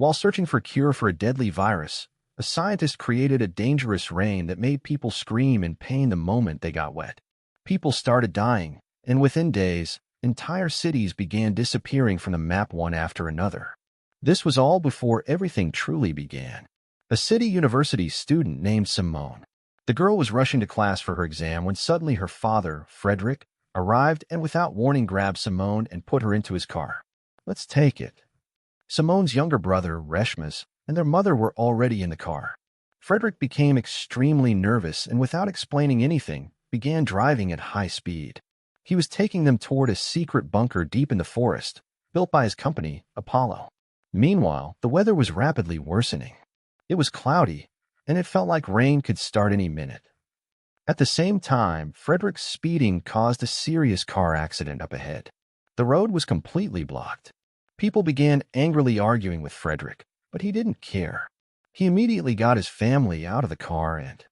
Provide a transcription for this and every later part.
While searching for a cure for a deadly virus, a scientist created a dangerous rain that made people scream in pain the moment they got wet. People started dying, and within days, entire cities began disappearing from the map one after another. This was all before everything truly began. A city university student named Simone. The girl was rushing to class for her exam when suddenly her father, Frederick, arrived and without warning grabbed Simone and put her into his car. "Let's take it." Simone's younger brother, Reshmas, and their mother were already in the car. Frederick became extremely nervous and without explaining anything, began driving at high speed. He was taking them toward a secret bunker deep in the forest, built by his company, Apollo. Meanwhile, the weather was rapidly worsening. It was cloudy, and it felt like rain could start any minute. At the same time, Frederick's speeding caused a serious car accident up ahead. The road was completely blocked. People began angrily arguing with Frederick, but he didn't care. He immediately got his family out of the car and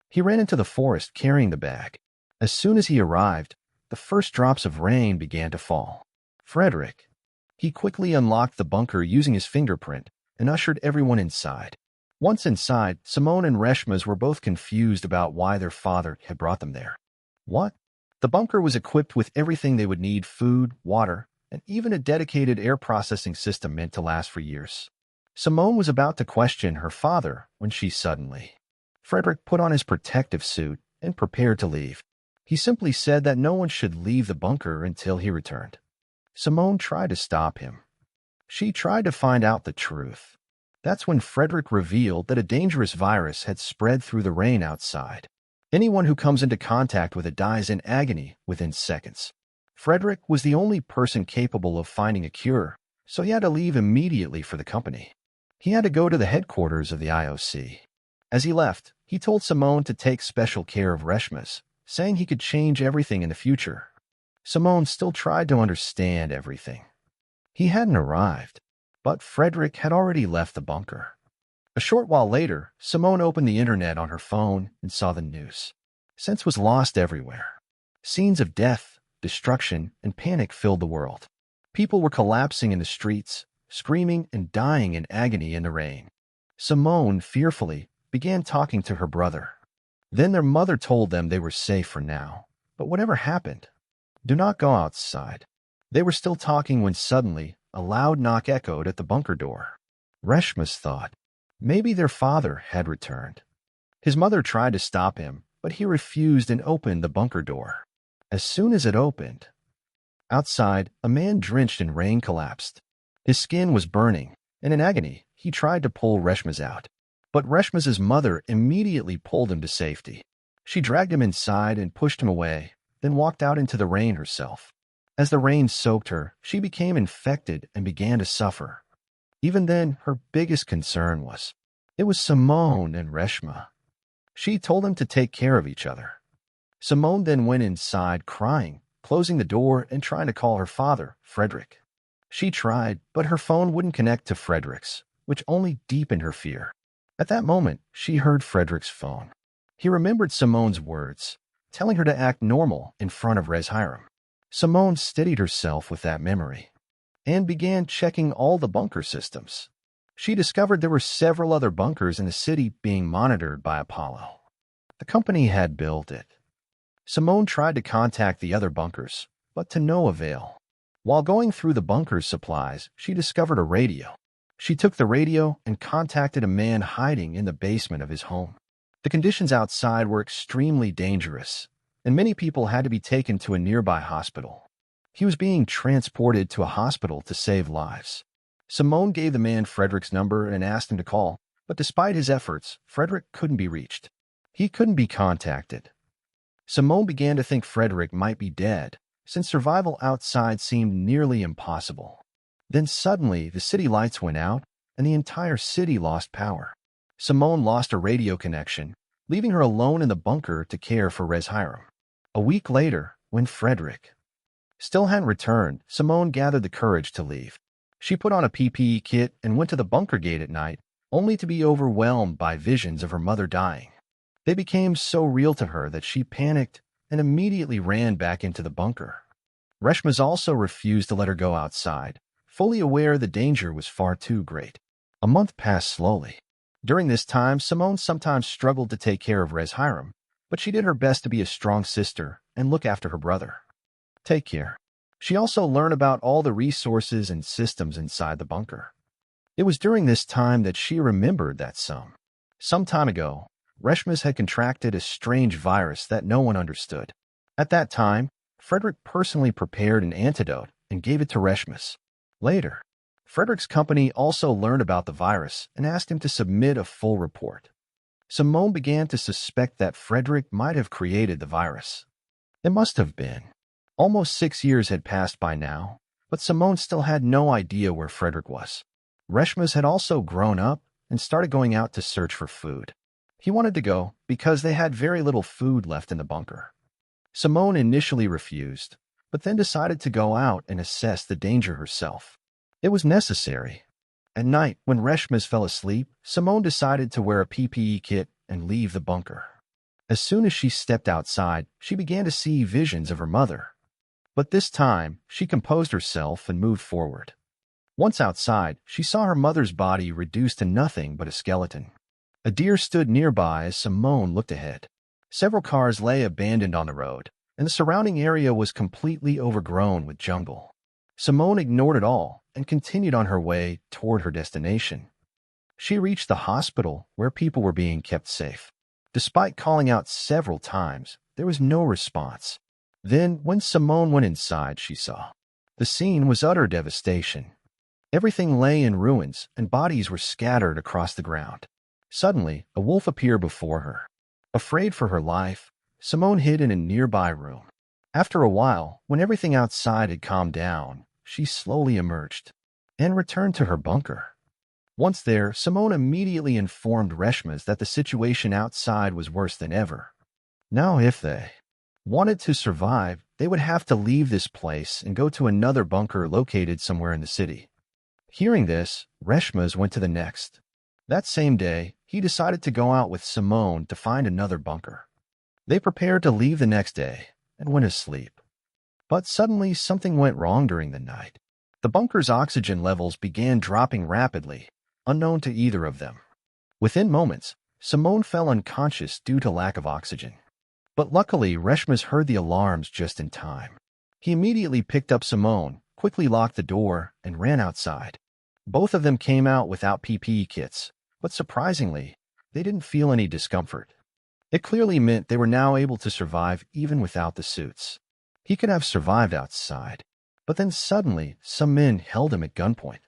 he ran into the forest carrying the bag. As soon as he arrived, the first drops of rain began to fall. Frederick. He quickly unlocked the bunker using his fingerprint and ushered everyone inside. Once inside, Simone and Reshmas were both confused about why their father had brought them there. What? The bunker was equipped with everything they would need: food, water, and even a dedicated air processing system meant to last for years. Simone was about to question her father when she suddenly. Frederick put on his protective suit and prepared to leave. He simply said that no one should leave the bunker until he returned. Simone tried to stop him. She tried to find out the truth. That's when Frederick revealed that a dangerous virus had spread through the rain outside. Anyone who comes into contact with it dies in agony within seconds. Frederick was the only person capable of finding a cure, so he had to leave immediately for the company. He had to go to the headquarters of the IOC. As he left, he told Simone to take special care of Reshmas, saying he could change everything in the future. Simone still tried to understand everything. He hadn't arrived, but Frederick had already left the bunker. A short while later, Simone opened the internet on her phone and saw the news. Sense was lost everywhere. Scenes of death, destruction, and panic filled the world. People were collapsing in the streets, screaming and dying in agony in the rain. Simone, fearfully, began talking to her brother. Then their mother told them they were safe for now. But whatever happened? Do not go outside. They were still talking when suddenly a loud knock echoed at the bunker door. Reshmas thought maybe their father had returned. His mother tried to stop him, but he refused and opened the bunker door. As soon as it opened, outside, a man drenched in rain collapsed. His skin was burning, and in agony, he tried to pull Reshmas out. But Reshmas's mother immediately pulled him to safety. She dragged him inside and pushed him away, then walked out into the rain herself. As the rain soaked her, she became infected and began to suffer. Even then, her biggest concern was, it was Simone and Reshma. She told them to take care of each other. Simone then went inside crying, closing the door and trying to call her father, Frederick. She tried, but her phone wouldn't connect to Frederick's, which only deepened her fear. At that moment, she heard Frederick's phone. He remembered Simone's words, telling her to act normal in front of Res Hiram. Simone steadied herself with that memory and began checking all the bunker systems. She discovered there were several other bunkers in the city being monitored by Apollo. The company had built it. Simone tried to contact the other bunkers, but to no avail. While going through the bunker's supplies, she discovered a radio. She took the radio and contacted a man hiding in the basement of his home. The conditions outside were extremely dangerous, and many people had to be taken to a nearby hospital. He was being transported to a hospital to save lives. Simone gave the man Frederick's number and asked him to call, but despite his efforts, Frederick couldn't be reached. He couldn't be contacted. Simone began to think Frederick might be dead, since survival outside seemed nearly impossible. Then suddenly, the city lights went out, and the entire city lost power. Simone lost a radio connection, leaving her alone in the bunker to care for Res Hiram. A week later, when Frederick still hadn't returned, Simone gathered the courage to leave. She put on a PPE kit and went to the bunker gate at night, only to be overwhelmed by visions of her mother dying. They became so real to her that she panicked and immediately ran back into the bunker. Reshmas also refused to let her go outside, fully aware the danger was far too great. A month passed slowly. During this time, Simone sometimes struggled to take care of Res Hiram, but she did her best to be a strong sister and look after her brother. Take care. She also learned about all the resources and systems inside the bunker. It was during this time that she remembered that some time ago, Reshmas had contracted a strange virus that no one understood. At that time, Frederick personally prepared an antidote and gave it to Reshmas. Later, Frederick's company also learned about the virus and asked him to submit a full report. Simone began to suspect that Frederick might have created the virus. It must have been. Almost 6 years had passed by now, but Simone still had no idea where Frederick was. Reshmas had also grown up and started going out to search for food. He wanted to go because they had very little food left in the bunker. Simone initially refused, but then decided to go out and assess the danger herself. It was necessary. At night, when Reshmas fell asleep, Simone decided to wear a PPE kit and leave the bunker. As soon as she stepped outside, she began to see visions of her mother. But this time, she composed herself and moved forward. Once outside, she saw her mother's body reduced to nothing but a skeleton. A deer stood nearby as Simone looked ahead. Several cars lay abandoned on the road, and the surrounding area was completely overgrown with jungle. Simone ignored it all and continued on her way toward her destination. She reached the hospital where people were being kept safe. Despite calling out several times, there was no response. Then, when Simone went inside, she saw. The scene was utter devastation. Everything lay in ruins, and bodies were scattered across the ground. Suddenly, a wolf appeared before her. Afraid for her life, Simone hid in a nearby room. After a while, when everything outside had calmed down, she slowly emerged and returned to her bunker. Once there, Simone immediately informed Reshmas that the situation outside was worse than ever. Now, if they wanted to survive, they would have to leave this place and go to another bunker located somewhere in the city. Hearing this, Reshmas went to the next. That same day, he decided to go out with Simone to find another bunker. They prepared to leave the next day and went to sleep. But suddenly something went wrong during the night. The bunker's oxygen levels began dropping rapidly, unknown to either of them. Within moments, Simone fell unconscious due to lack of oxygen. But luckily, Reshmas heard the alarms just in time. He immediately picked up Simone, quickly locked the door, and ran outside. Both of them came out without PPE kits, but surprisingly, they didn't feel any discomfort. It clearly meant they were now able to survive even without the suits. He could have survived outside, but then suddenly some men held him at gunpoint.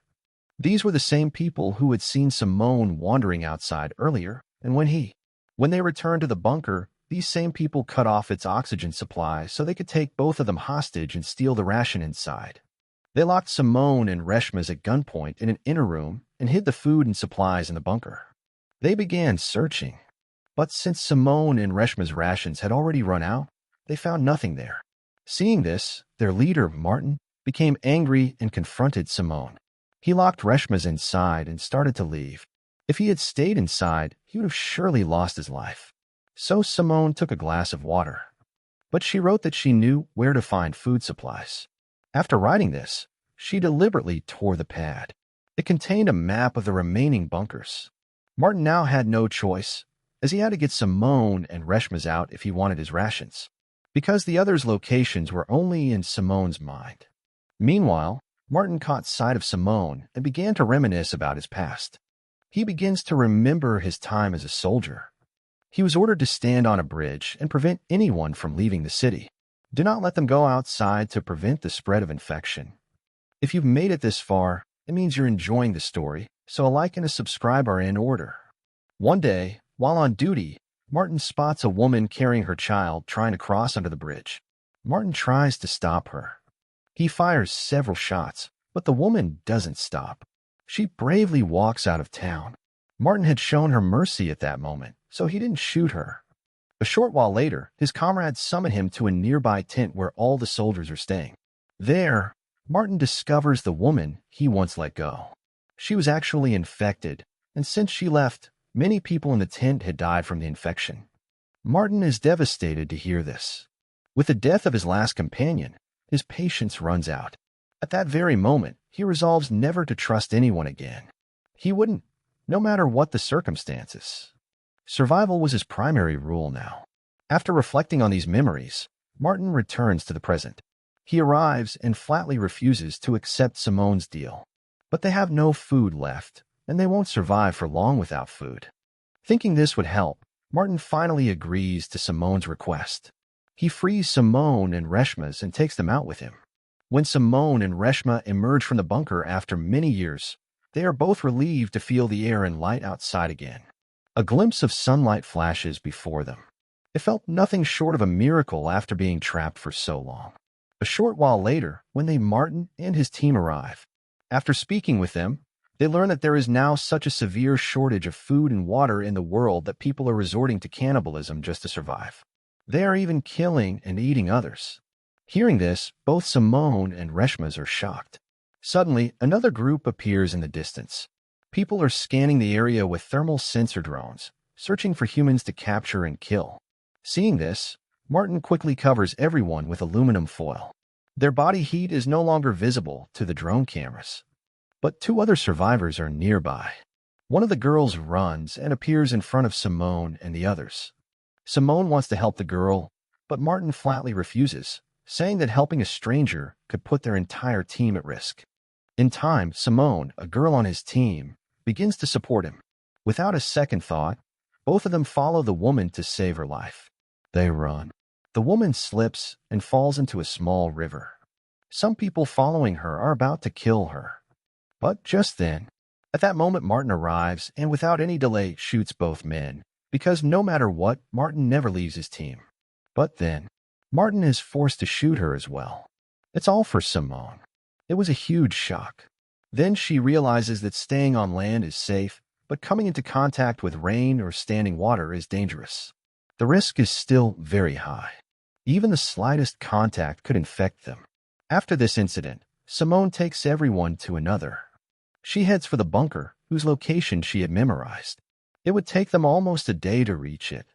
These were the same people who had seen Simone wandering outside earlier, and when they returned to the bunker, these same people cut off its oxygen supply so they could take both of them hostage and steal the ration inside. They locked Simone and Reshmas at gunpoint in an inner room and hid the food and supplies in the bunker. They began searching, but since Simone and Reshmas' rations had already run out, they found nothing there. Seeing this, their leader, Martin, became angry and confronted Simone. He locked Reshmas inside and started to leave. If he had stayed inside, he would have surely lost his life. So Simone took a glass of water. But she wrote that she knew where to find food supplies. After writing this, she deliberately tore the pad. It contained a map of the remaining bunkers. Martin now had no choice, as he had to get Simone and Reshmas out if he wanted his rations, because the others' locations were only in Simone's mind. Meanwhile, Martin caught sight of Simone and began to reminisce about his past. He begins to remember his time as a soldier. He was ordered to stand on a bridge and prevent anyone from leaving the city. Do not let them go outside to prevent the spread of infection. If you've made it this far, it means you're enjoying the story, so a like and a subscribe are in order. One day, while on duty, Martin spots a woman carrying her child trying to cross under the bridge. Martin tries to stop her. He fires several shots, but the woman doesn't stop. She bravely walks out of town. Martin had shown her mercy at that moment, so he didn't shoot her. A short while later, his comrades summon him to a nearby tent where all the soldiers are staying. There, Martin discovers the woman he once let go. She was actually infected, and since she left, many people in the tent had died from the infection. Martin is devastated to hear this. With the death of his last companion, his patience runs out. At that very moment, he resolves never to trust anyone again. He wouldn't, no matter what the circumstances. Survival was his primary rule now. After reflecting on these memories, Martin returns to the present. He arrives and flatly refuses to accept Simone's deal. But they have no food left, and they won't survive for long without food. Thinking this would help, Martin finally agrees to Simone's request. He frees Simone and Reshma's and takes them out with him. When Simone and Reshma emerge from the bunker after many years, they are both relieved to feel the air and light outside again. A glimpse of sunlight flashes before them. It felt nothing short of a miracle after being trapped for so long. A short while later, when Martin and his team arrive, after speaking with them, they learn that there is now such a severe shortage of food and water in the world that people are resorting to cannibalism just to survive. They are even killing and eating others. Hearing this, both Simone and Reshma's are shocked. Suddenly, another group appears in the distance. People are scanning the area with thermal sensor drones, searching for humans to capture and kill. Seeing this, Martin quickly covers everyone with aluminum foil. Their body heat is no longer visible to the drone cameras. But two other survivors are nearby. One of the girls runs and appears in front of Simone and the others. Simone wants to help the girl, but Martin flatly refuses, saying that helping a stranger could put their entire team at risk. In time, Simone, a girl on his team, begins to support him. Without a second thought, both of them follow the woman to save her life. They run. The woman slips and falls into a small river. Some people following her are about to kill her. But just then, at that moment, Martin arrives and without any delay shoots both men, because no matter what, Martin never leaves his team. But then, Martin is forced to shoot her as well. It's all for Simone. It was a huge shock. Then she realizes that staying on land is safe, but coming into contact with rain or standing water is dangerous. The risk is still very high. Even the slightest contact could infect them. After this incident, Simone takes everyone to another. She heads for the bunker, whose location she had memorized. It would take them almost a day to reach it.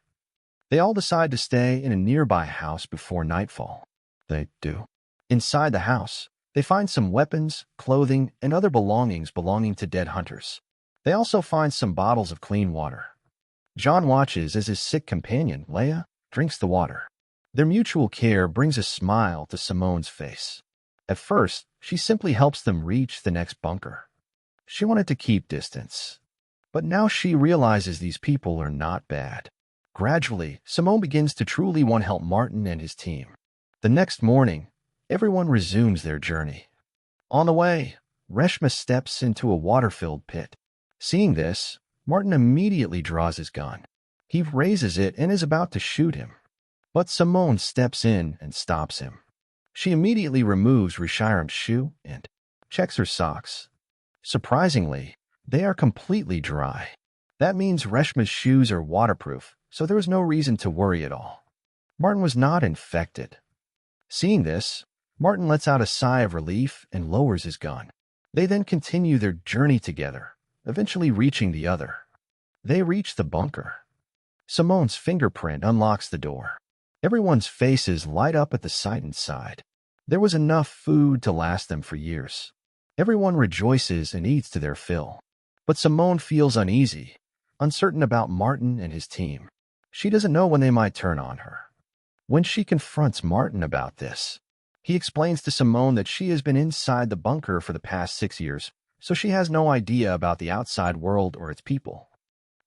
They all decide to stay in a nearby house before nightfall. They do. Inside the house, they find some weapons, clothing, and other belongings belonging to dead hunters. They also find some bottles of clean water. John watches as his sick companion, Leia, drinks the water. Their mutual care brings a smile to Simone's face. At first, she simply helps them reach the next bunker. She wanted to keep distance. But now she realizes these people are not bad. Gradually, Simone begins to truly want to help Martin and his team. The next morning, everyone resumes their journey. On the way, Reshma steps into a water-filled pit. Seeing this, Martin immediately draws his gun. He raises it and is about to shoot him. But Simone steps in and stops him. She immediately removes Rishiram's shoe and checks her socks. Surprisingly, they are completely dry. That means Reshma's shoes are waterproof, so there is no reason to worry at all. Martin was not infected. Seeing this, Martin lets out a sigh of relief and lowers his gun. They then continue their journey together, eventually reaching the other. They reach the bunker. Simone's fingerprint unlocks the door. Everyone's faces light up at the sight inside. There was enough food to last them for years. Everyone rejoices and eats to their fill. But Simone feels uneasy, uncertain about Martin and his team. She doesn't know when they might turn on her. When she confronts Martin about this, he explains to Simone that she has been inside the bunker for the past 6 years, so she has no idea about the outside world or its people.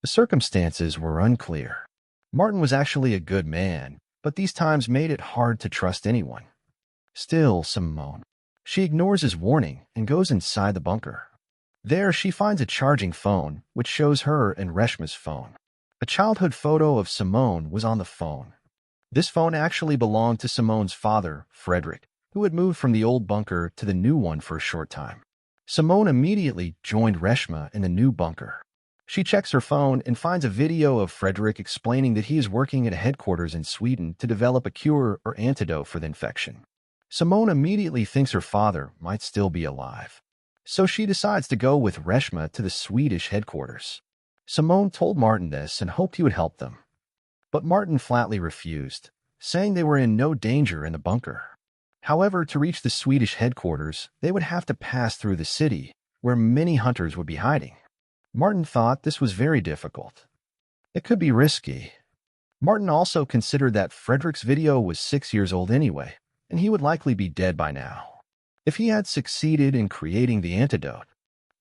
The circumstances were unclear. Martin was actually a good man, but these times made it hard to trust anyone. Still, Simone. She ignores his warning and goes inside the bunker. There, she finds a charging phone, which shows her and Reshma's phone. A childhood photo of Simone was on the phone. This phone actually belonged to Simone's father, Frederick, who had moved from the old bunker to the new one for a short time. Simone immediately joined Reshma in the new bunker. She checks her phone and finds a video of Frederick explaining that he is working at a headquarters in Sweden to develop a cure or antidote for the infection. Simone immediately thinks her father might still be alive. So she decides to go with Reshma to the Swedish headquarters. Simone told Martin this and hoped he would help them. But Martin flatly refused, saying they were in no danger in the bunker. However, to reach the Swedish headquarters, they would have to pass through the city, where many hunters would be hiding. Martin thought this was very difficult. It could be risky. Martin also considered that Frederick's video was 6 years old anyway, and he would likely be dead by now if he had succeeded in creating the antidote.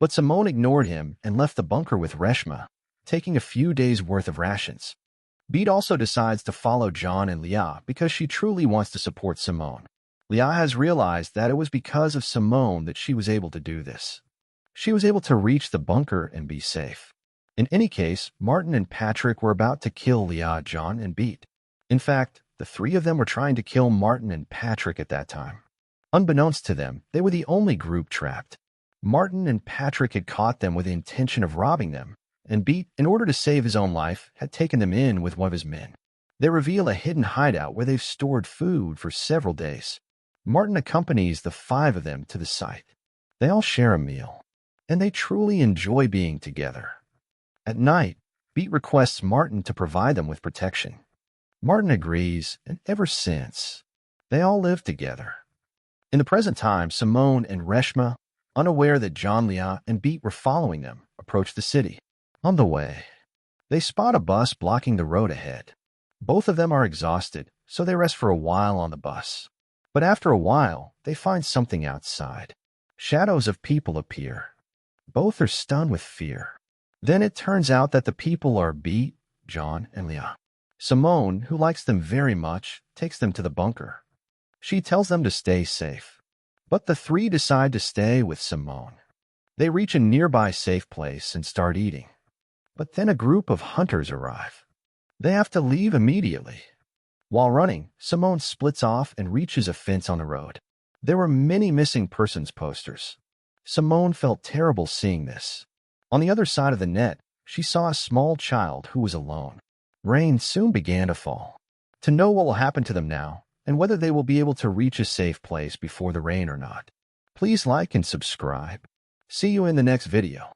But Simone ignored him and left the bunker with Reshma, taking a few days' worth of rations. Beat also decides to follow John and Leah because she truly wants to support Simone. Leah has realized that it was because of Simone that she was able to do this. She was able to reach the bunker and be safe. In any case, Martin and Patrick were about to kill Leah, John, and Beat. In fact, the three of them were trying to kill Martin and Patrick at that time. Unbeknownst to them, they were the only group trapped. Martin and Patrick had caught them with the intention of robbing them, and Beat, in order to save his own life, had taken them in with one of his men. They reveal a hidden hideout where they've stored food for several days. Martin accompanies the five of them to the site. They all share a meal, and they truly enjoy being together. At night, Beat requests Martin to provide them with protection. Martin agrees, and ever since, they all live together. In the present time, Simone and Reshma, unaware that John, Leah, and Beat were following them, approach the city. On the way, they spot a bus blocking the road ahead. Both of them are exhausted, so they rest for a while on the bus. But after a while, they find something outside. Shadows of people appear. Both are stunned with fear. Then it turns out that the people are Beat, John, and Leah. Simone, who likes them very much, takes them to the bunker. She tells them to stay safe. But the three decide to stay with Simone. They reach a nearby safe place and start eating. But then a group of hunters arrive. They have to leave immediately. While running, Simone splits off and reaches a fence on the road. There were many missing persons posters. Simone felt terrible seeing this. On the other side of the net, she saw a small child who was alone. Rain soon began to fall. To know what will happen to them now, and whether they will be able to reach a safe place before the rain or not, please like and subscribe. See you in the next video.